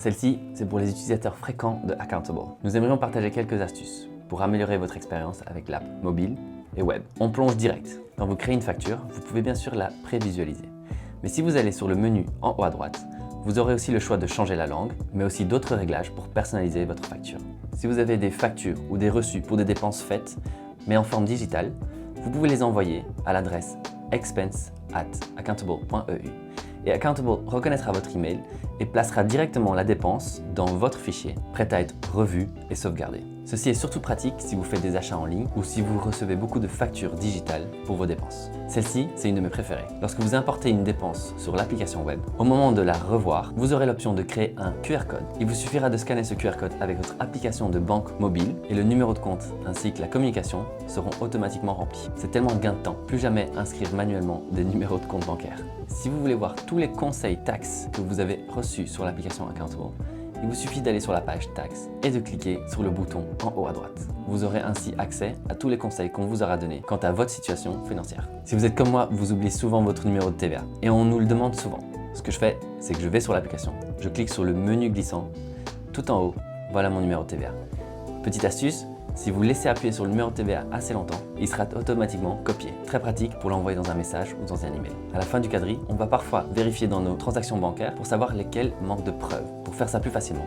Celle-ci, c'est pour les utilisateurs fréquents de Accountable. Nous aimerions partager quelques astuces pour améliorer votre expérience avec l'app mobile et web. On plonge direct. Quand vous créez une facture, vous pouvez bien sûr la prévisualiser. Mais si vous allez sur le menu en haut à droite, vous aurez aussi le choix de changer la langue, mais aussi d'autres réglages pour personnaliser votre facture. Si vous avez des factures ou des reçus pour des dépenses faites, mais en forme digitale, vous pouvez les envoyer à l'adresse expense@accountable.eu. Et Accountable reconnaîtra votre email et placera directement la dépense dans votre fichier, prêt à être revu et sauvegardé. Ceci est surtout pratique si vous faites des achats en ligne ou si vous recevez beaucoup de factures digitales pour vos dépenses. Celle-ci, c'est une de mes préférées. Lorsque vous importez une dépense sur l'application web, au moment de la revoir, vous aurez l'option de créer un QR code. Il vous suffira de scanner ce QR code avec votre application de banque mobile et le numéro de compte ainsi que la communication seront automatiquement remplis. C'est tellement gain de temps, plus jamais inscrire manuellement des numéros de compte bancaire. Si vous voulez voir tous les conseils taxes que vous avez reçus sur l'application Accountable, il vous suffit d'aller sur la page taxes et de cliquer sur le bouton en haut à droite. Vous aurez ainsi accès à tous les conseils qu'on vous aura donnés quant à votre situation financière. Si vous êtes comme moi, vous oubliez souvent votre numéro de TVA et on nous le demande souvent. Ce que je fais, c'est que je vais sur l'application, je clique sur le menu glissant, tout en haut, voilà mon numéro de TVA. Petite astuce, si vous laissez appuyer sur le numéro de TVA assez longtemps, il sera automatiquement copié. Très pratique pour l'envoyer dans un message ou dans un email. À la fin du quadri, on va parfois vérifier dans nos transactions bancaires pour savoir lesquelles manquent de preuves. Pour faire ça plus facilement,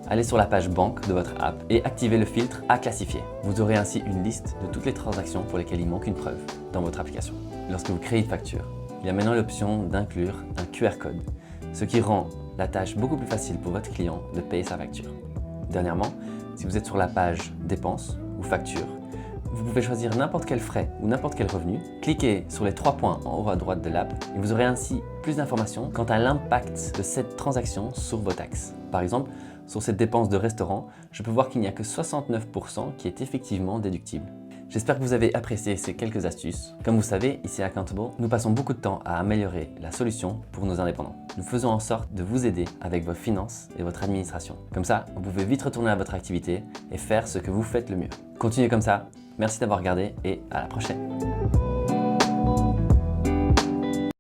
allez sur la page banque de votre app et activez le filtre à classifier. Vous aurez ainsi une liste de toutes les transactions pour lesquelles il manque une preuve dans votre application. Lorsque vous créez une facture, il y a maintenant l'option d'inclure un QR code, ce qui rend la tâche beaucoup plus facile pour votre client de payer sa facture. Dernièrement, si vous êtes sur la page dépenses ou factures, vous pouvez choisir n'importe quel frais ou n'importe quel revenu. Cliquez sur les 3 points en haut à droite de l'app et vous aurez ainsi plus d'informations quant à l'impact de cette transaction sur vos taxes. Par exemple, sur cette dépense de restaurant, je peux voir qu'il n'y a que 69% qui est effectivement déductible. J'espère que vous avez apprécié ces quelques astuces. Comme vous savez, ici à Accountable, nous passons beaucoup de temps à améliorer la solution pour nos indépendants. Nous faisons en sorte de vous aider avec vos finances et votre administration. Comme ça, vous pouvez vite retourner à votre activité et faire ce que vous faites le mieux. Continuez comme ça, merci d'avoir regardé et à la prochaine.